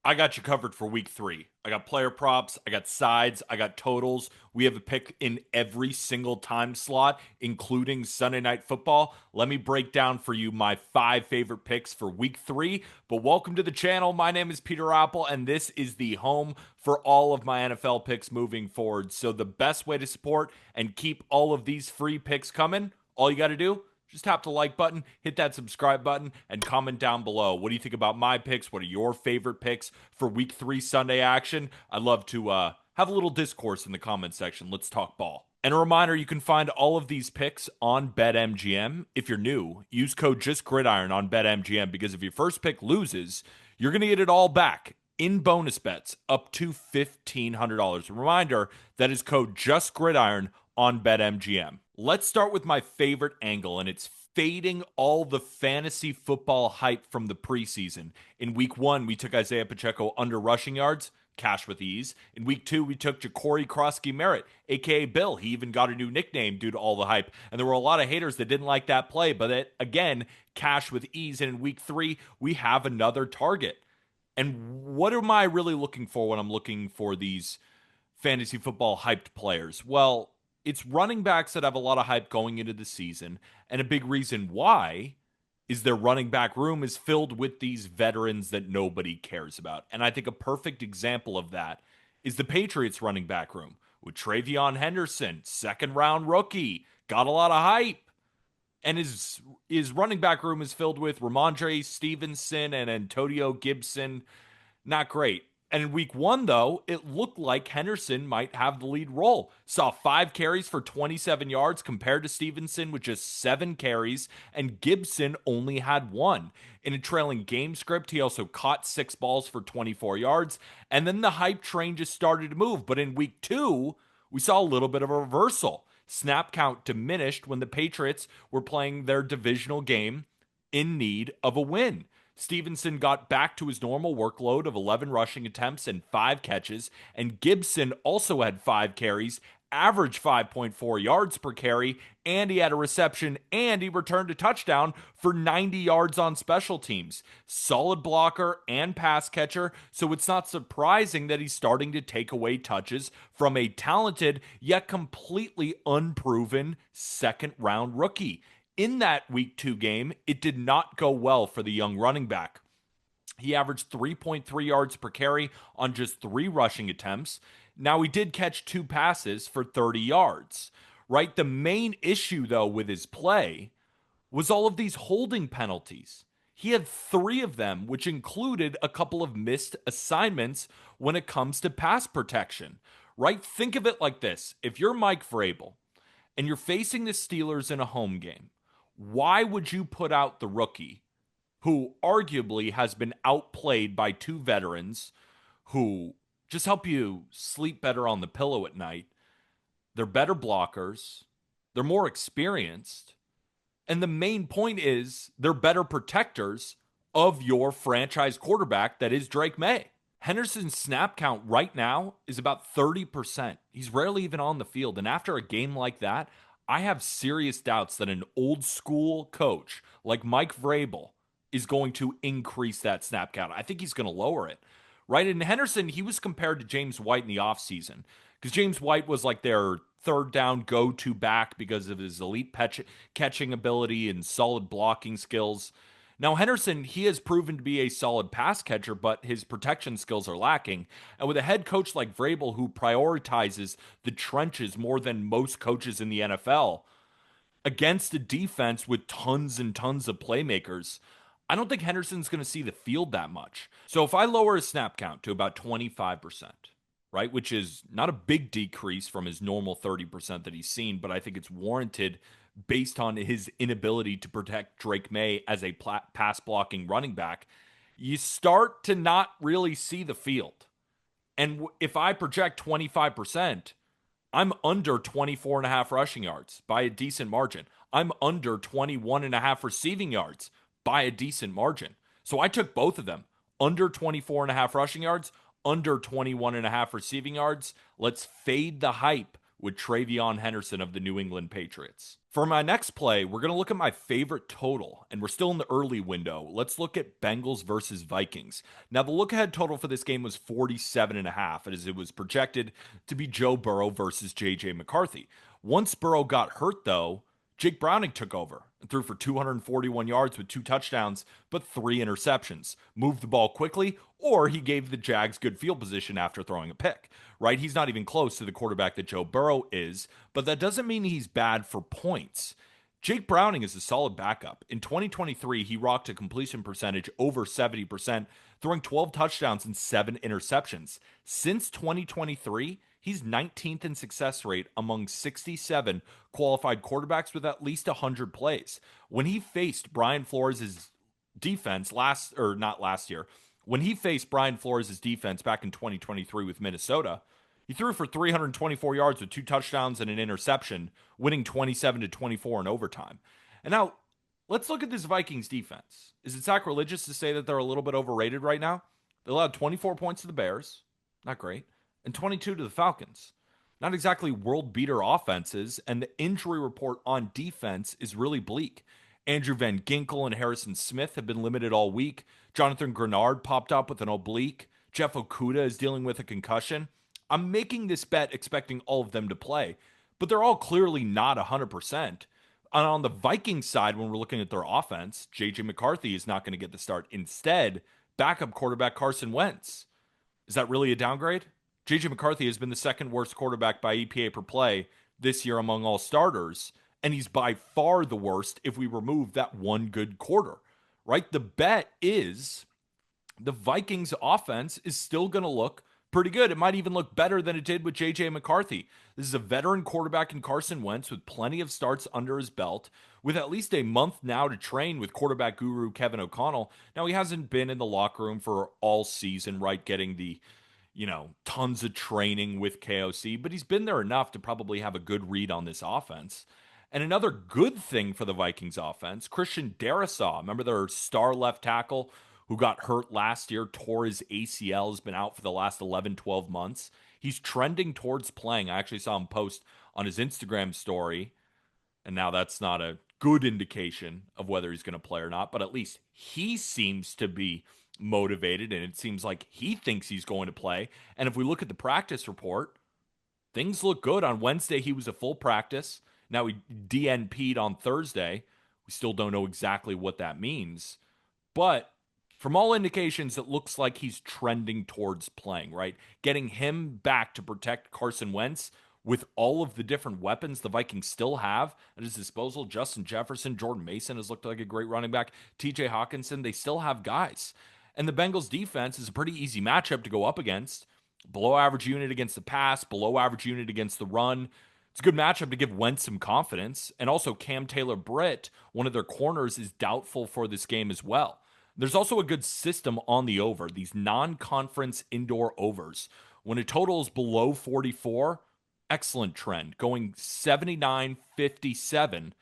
I got you covered for week 3. I got player props, I got sides, I got totals. We have a pick in every single time slot, including Sunday Night Football. Let me break down for you my 5 favorite picks for week 3. But welcome to the channel. My name is Peter Apple, and this is the home for all of my NFL picks moving forward. So, the best way to support and keep all of these free picks coming, all you got to do, just tap the like button, hit that subscribe button, and comment down below. What do you think about my picks? What are your favorite picks for week 3 Sunday action? I'd love to have a little discourse in the comment section. Let's talk ball. And a reminder, you can find all of these picks on BetMGM. If you're new, use code JustGridiron on BetMGM because if your first pick loses, you're going to get it all back in bonus bets up to $1,500. A reminder, that is code JustGridiron on BetMGM. Let's start with my favorite angle, and it's fading all the fantasy football hype from the preseason. In week 1, we took Isaiah Pacheco under rushing yards, cash with ease. In week 2, we took Ja'Cory Krosky-Merritt, aka Bill. He even got a new nickname due to all the hype, and there were a lot of haters that didn't like that play, but it, again, cash with ease. And in week 3, we have another target. And what am I really looking for when I'm looking for these fantasy football hyped players? Well, it's running backs that have a lot of hype going into the season. And a big reason why is their running back room is filled with these veterans that nobody cares about. And I think a perfect example of that is the Patriots running back room with Travion Henderson, second round rookie, got a lot of hype. And his running back room is filled with Ramondre Stevenson and Antonio Gibson. Not great. And in week 1, though, it looked like Henderson might have the lead role. Saw 5 carries for 27 yards compared to Stevenson with just 7 carries, and Gibson only had 1. In a trailing game script, he also caught 6 balls for 24 yards, and then the hype train just started to move. But in week 2, we saw a little bit of a reversal. Snap count diminished when the Patriots were playing their divisional game in need of a win. Stevenson got back to his normal workload of 11 rushing attempts and 5 catches, and Gibson also had 5 carries, averaged 5.4 yards per carry, and he had a reception, and he returned a touchdown for 90 yards on special teams. Solid blocker and pass catcher, so it's not surprising that he's starting to take away touches from a talented yet completely unproven second-round rookie. In that week 2 game, it did not go well for the young running back. He averaged 3.3 yards per carry on just 3 rushing attempts. Now, he did catch 2 passes for 30 yards, right? The main issue, though, with his play was all of these holding penalties. He had 3 of them, which included a couple of missed assignments when it comes to pass protection, right? Think of it like this. If you're Mike Vrabel and you're facing the Steelers in a home game, why would you put out the rookie who arguably has been outplayed by 2 veterans who just help you sleep better on the pillow at night? They're better blockers, they're more experienced, and the main point is they're better protectors of your franchise quarterback that is Drake May. Henderson's snap count right now is about 30%. He's rarely even on the field, and after a game like that, I have serious doubts that an old school coach like Mike Vrabel is going to increase that snap count. I think he's going to lower it, right? And Henderson, he was compared to James White in the offseason because James White was like their third down go-to back because of his elite catching ability and solid blocking skills. Now, Henderson, he has proven to be a solid pass catcher, but his protection skills are lacking. And with a head coach like Vrabel, who prioritizes the trenches more than most coaches in the NFL, against a defense with tons and tons of playmakers, I don't think Henderson's going to see the field that much. So if I lower his snap count to about 25%, right, which is not a big decrease from his normal 30% that he's seen, but I think it's warranted based on his inability to protect Drake May as a pass blocking running back, you start to not really see the field. And if I project 25%, I'm under 24 and a half rushing yards by a decent margin. I'm under 21 and a half receiving yards by a decent margin. So I took both of them, under 24 and a half rushing yards, under 21 and a half receiving yards. Let's fade the hype with Travion Henderson of the New England Patriots. For my next play, we're going to look at my favorite total, and we're still in the early window. Let's look at Bengals versus Vikings. Now, the look ahead total for this game was 47.5, as it was projected to be Joe Burrow versus JJ McCarthy. Once Burrow got hurt, though, Jake Browning took over and threw for 241 yards with 2 touchdowns, but 3 interceptions. Moved the ball quickly, or he gave the Jags good field position after throwing a pick, right? He's not even close to the quarterback that Joe Burrow is, but that doesn't mean he's bad for points. Jake Browning is a solid backup. In 2023, he rocked a completion percentage over 70%, throwing 12 touchdowns and 7 interceptions. Since 2023, he's 19th in success rate among 67 qualified quarterbacks with at least 100 plays. When he faced Brian Flores' defense when he faced Brian Flores' defense back in 2023 with Minnesota, he threw for 324 yards with 2 touchdowns and an interception, winning 27-24 in overtime. And now, let's look at this Vikings defense. Is it sacrilegious to say that they're a little bit overrated right now? They allowed 24 points to the Bears, not great, and 22 to the Falcons. Not exactly world beater offenses, and the injury report on defense is really bleak. Andrew Van Ginkel and Harrison Smith have been limited all week. Jonathan Grenard popped up with an oblique. Jeff Okuda is dealing with a concussion. I'm making this bet expecting all of them to play, but they're all clearly not 100%. And on the Vikings side, when we're looking at their offense, JJ McCarthy is not going to get the start. Instead, backup quarterback Carson Wentz. Is that really a downgrade? JJ McCarthy has been the second worst quarterback by EPA per play this year among all starters, and he's by far the worst if we remove that one good quarter, right? The bet is the Vikings offense is still going to look pretty good. It might even look better than it did with JJ McCarthy. This is a veteran quarterback in Carson Wentz with plenty of starts under his belt, with at least a month now to train with quarterback guru Kevin O'Connell. Now, he hasn't been in the locker room for all season, right? Getting the tons of training with KOC, but he's been there enough to probably have a good read on this offense. And another good thing for the Vikings offense, Christian Darrisaw, remember their star left tackle who got hurt last year, tore his ACL, has been out for the last 11, 12 months. He's trending towards playing. I actually saw him post on his Instagram story, and now that's not a good indication of whether he's going to play or not, but at least he seems to be motivated, and it seems like he thinks he's going to play. And if we look at the practice report, things look good. On Wednesday, he was a full practice. Now he DNP'd on Thursday. We still don't know exactly what that means. But from all indications, it looks like he's trending towards playing, right? Getting him back to protect Carson Wentz with all of the different weapons the Vikings still have at his disposal. Justin Jefferson, Jordan Mason has looked like a great running back. TJ Hawkinson, they still have guys. And the Bengals defense is a pretty easy matchup to go up against. Below average unit against the pass, below average unit against the run. It's a good matchup to give Wentz some confidence. And also Cam Taylor-Britt, one of their corners, is doubtful for this game as well. There's also a good system on the over, these non-conference indoor overs. When a total is below 44, excellent trend, going 79-57.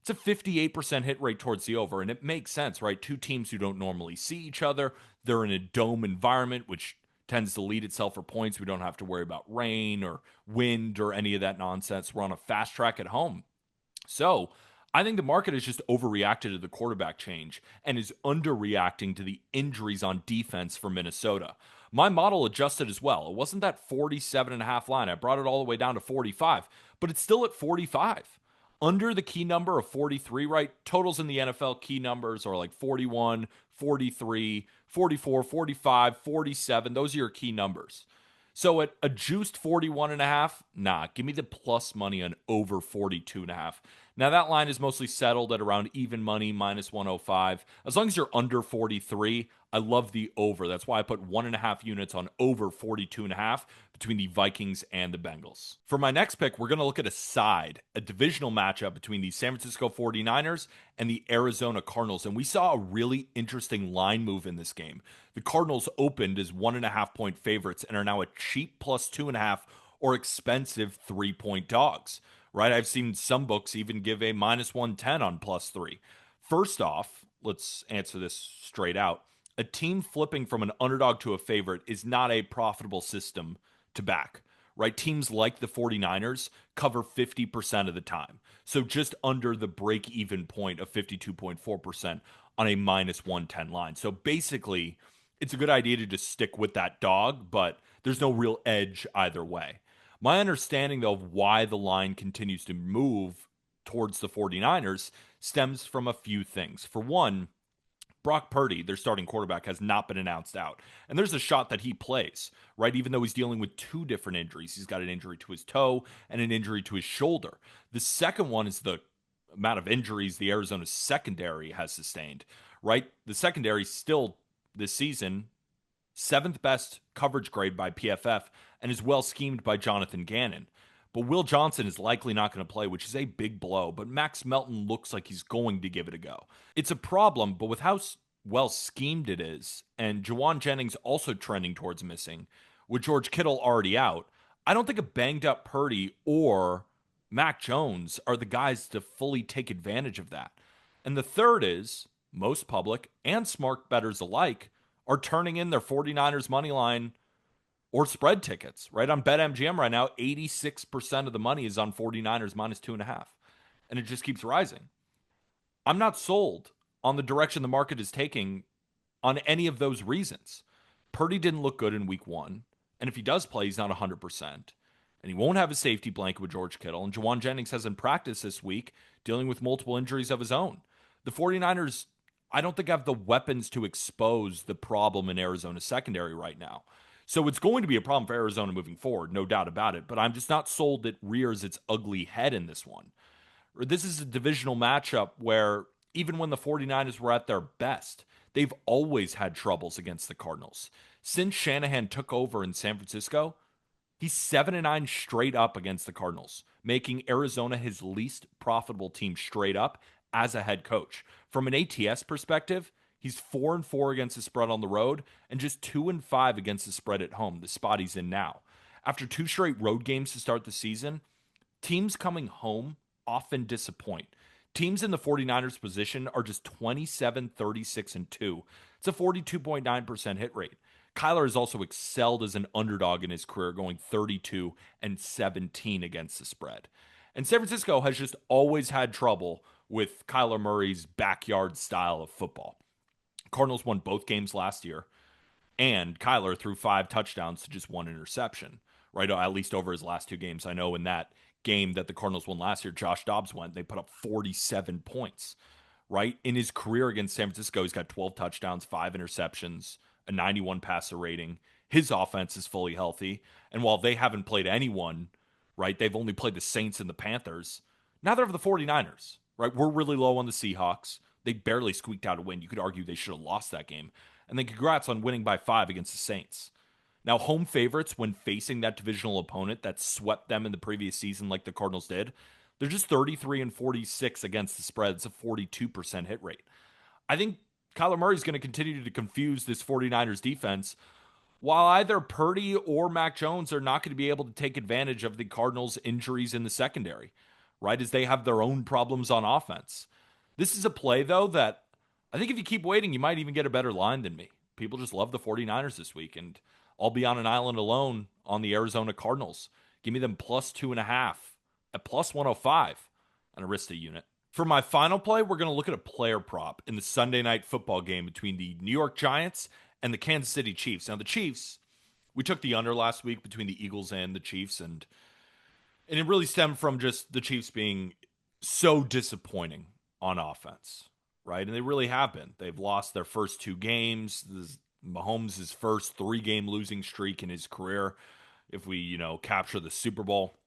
It's a 58% hit rate towards the over, and it makes sense, right? Two teams who don't normally see each other. They're in a dome environment, which tends to lead itself for points. We don't have to worry about rain or wind or any of that nonsense. We're on a fast track at home. So I think the market has just overreacted to the quarterback change and is underreacting to the injuries on defense for Minnesota. My model adjusted as well. It wasn't that 47.5 line. I brought it all the way down to 45, but it's still at 45. Under the key number of 43, right? Totals in the NFL key numbers are like 41, 43, 44, 45, 47. Those are your key numbers. So at a juiced 41.5, nah, give me the plus money on over 42.5. Now that line is mostly settled at around even money, minus 105. As long as you're under 43, I love the over. That's why I put 1.5 units on over 42.5 between the Vikings and the Bengals. For my next pick, we're going to look at a divisional matchup between the San Francisco 49ers and the Arizona Cardinals. And we saw a really interesting line move in this game. The Cardinals opened as 1.5 point favorites and are now a cheap plus 2.5 or expensive 3-point dogs, right? I've seen some books even give a minus 110 on plus 3. First off, let's answer this straight out. A team flipping from an underdog to a favorite is not a profitable system to back, right? Teams like the 49ers cover 50% of the time. So just under the break even point of 52.4% on a minus 110 line. So basically, it's a good idea to just stick with that dog, but there's no real edge either way. My understanding, though, of why the line continues to move towards the 49ers stems from a few things. For one, Brock Purdy, their starting quarterback, has not been announced out. And there's a shot that he plays, right? Even though he's dealing with two different injuries. He's got an injury to his toe and an injury to his shoulder. The second one is the amount of injuries the Arizona secondary has sustained, right? The secondary still this season, seventh best coverage grade by PFF, and is well schemed by Jonathan Gannon. But Will Johnson is likely not going to play, which is a big blow. But Max Melton looks like he's going to give it a go. It's a problem, but with how well schemed it is, and Jawan Jennings also trending towards missing, with George Kittle already out, I don't think a banged up Purdy or Mac Jones are the guys to fully take advantage of that. And the third is most public and smart bettors alike are turning in their 49ers money line or spread tickets, right? On BetMGM right now, 86% of the money is on 49ers minus 2.5. And it just keeps rising. I'm not sold on the direction the market is taking on any of those reasons. Purdy didn't look good in week one. And if he does play, he's not 100%. And he won't have a safety blanket with George Kittle. And Jawan Jennings hasn't practiced this week, dealing with multiple injuries of his own. The 49ers, I don't think, have the weapons to expose the problem in Arizona's secondary right now. So it's going to be a problem for Arizona moving forward, no doubt about it. But I'm just not sold it rears its ugly head in this one. This is a divisional matchup where even when the 49ers were at their best, they've always had troubles against the Cardinals. Since Shanahan took over in San Francisco, he's 7-9 straight up against the Cardinals, making Arizona his least profitable team straight up as a head coach. From an ATS perspective, he's 4-4 against the spread on the road and just 2-5 against the spread at home, the spot he's in now. After two straight road games to start the season, teams coming home often disappoint. Teams in the 49ers position are just 27, 36, and 2. It's a 42.9% hit rate. Kyler has also excelled as an underdog in his career, going 32 and 17 against the spread. And San Francisco has just always had trouble with Kyler Murray's backyard style of football. Cardinals won both games last year, and Kyler threw 5 touchdowns to just 1 interception, right? At least over his last 2 games. I know in that game that the Cardinals won last year, Josh Dobbs went, they put up 47 points, right? In his career against San Francisco, he's got 12 touchdowns, 5 interceptions, a 91 passer rating. His offense is fully healthy. And while they haven't played anyone, right, they've only played the Saints and the Panthers. Now they're the 49ers, right? We're really low on the Seahawks. They barely squeaked out a win. You could argue they should have lost that game. And then congrats on winning by 5 against the Saints. Now, home favorites, when facing that divisional opponent that swept them in the previous season like the Cardinals did, they're just 33 and 46 against the spread. It's a 42% hit rate. I think Kyler Murray is going to continue to confuse this 49ers defense, while either Purdy or Mac Jones are not going to be able to take advantage of the Cardinals' injuries in the secondary, right, as they have their own problems on offense. This is a play, though, that I think if you keep waiting, you might even get a better line than me. People just love the 49ers this week, and I'll be on an island alone on the Arizona Cardinals. Give me them plus 2.5 at plus 105 on Arista unit. For my final play, we're going to look at a player prop in the Sunday night football game between the New York Giants and the Kansas City Chiefs. Now, the Chiefs, we took the under last week between the Eagles and the Chiefs, and it really stemmed from just the Chiefs being so disappointing on offense, right? And they really have been. They've lost their first 2 games. This is Mahomes' first 3-game losing streak in his career. If we, capture the Super Bowl,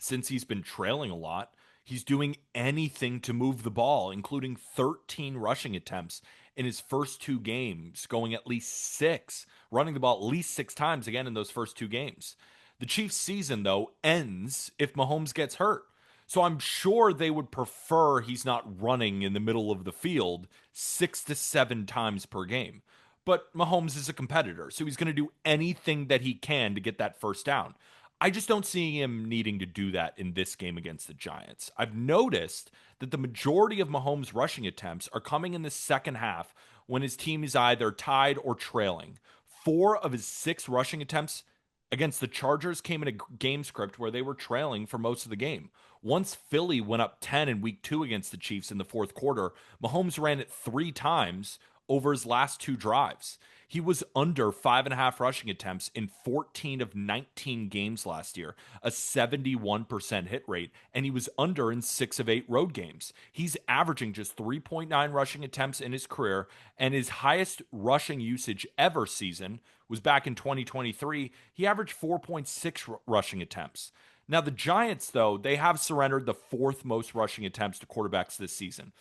since he's been trailing a lot, he's doing anything to move the ball, including 13 rushing attempts in his first 2 games, going at least 6, running the ball at least 6 times again in those first 2 games. The Chiefs' season, though, ends if Mahomes gets hurt. So I'm sure they would prefer he's not running in the middle of the field 6 to 7 times per game. But Mahomes is a competitor, so he's going to do anything that he can to get that first down. I just don't see him needing to do that in this game against the Giants. I've noticed that the majority of Mahomes' rushing attempts are coming in the second half when his team is either tied or trailing. 4 of his 6 rushing attempts against the Chargers came in a game script where they were trailing for most of the game. Once Philly went up 10 in week 2 against the Chiefs in the fourth quarter, Mahomes ran it 3 times over his last 2 drives. He was under 5.5 rushing attempts in 14 of 19 games last year, a 71% hit rate, and he was under in 6 of 8 road games. He's averaging just 3.9 rushing attempts in his career, and his highest rushing usage ever season was back in 2023. He averaged 4.6 rushing attempts. Now, the Giants, though, they have surrendered the fourth most rushing attempts to quarterbacks this season.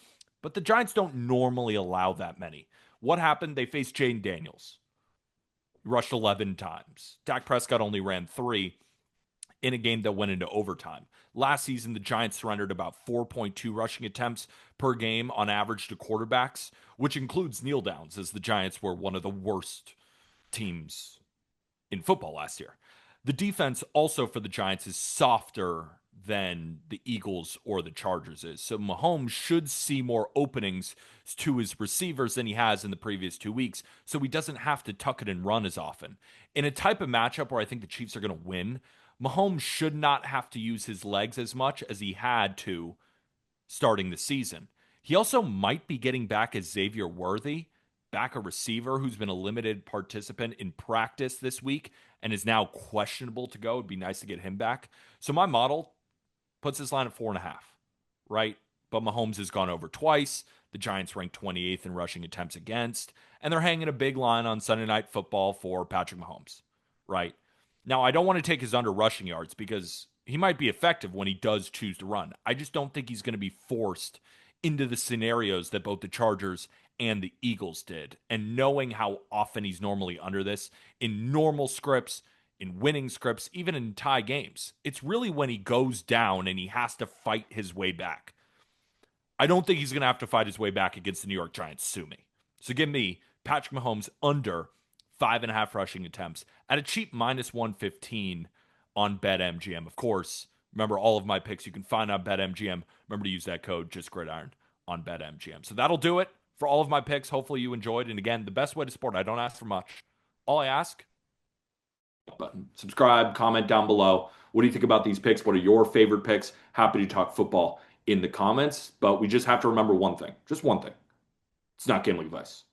But the Giants don't normally allow that many. What happened? They faced Jaden Daniels. He rushed 11 times. Dak Prescott only ran 3 in a game that went into overtime. Last season, the Giants surrendered about 4.2 rushing attempts per game on average to quarterbacks, which includes kneel downs, as the Giants were one of the worst teams in football last year. The defense also for the Giants is softer than the Eagles or the Chargers is. So Mahomes should see more openings to his receivers than he has in the previous 2 weeks. So he doesn't have to tuck it and run as often. In a type of matchup where I think the Chiefs are going to win, Mahomes should not have to use his legs as much as he had to starting the season. He also might be getting back as Xavier Worthy, back a receiver who's been a limited participant in practice this week and is now questionable to go. It'd be nice to get him back. So my model puts this line at 4.5, right? But Mahomes has gone over twice. The Giants ranked 28th in rushing attempts against, and they're hanging a big line on Sunday Night Football for Patrick Mahomes, right? Now, I don't want to take his under rushing yards because he might be effective when he does choose to run. I just don't think he's going to be forced into the scenarios that both the Chargers and the Eagles did. And knowing how often he's normally under this in normal scripts, in winning scripts, even in tie games, it's really when he goes down and he has to fight his way back. I don't think he's going to have to fight his way back against the New York Giants. Sue me. So give me Patrick Mahomes under 5.5 rushing attempts at a cheap -115 on BetMGM. Of course, remember all of my picks you can find on BetMGM. Remember to use that code JustGridiron on BetMGM. So that'll do it for all of my picks. Hopefully you enjoyed. And again, the best way to support, I don't ask for much. All I ask, button. Subscribe, comment down below. What do you think about these picks? What are your favorite picks? Happy to talk football in the comments. But we just have to remember one thing, just one thing. It's not gambling advice.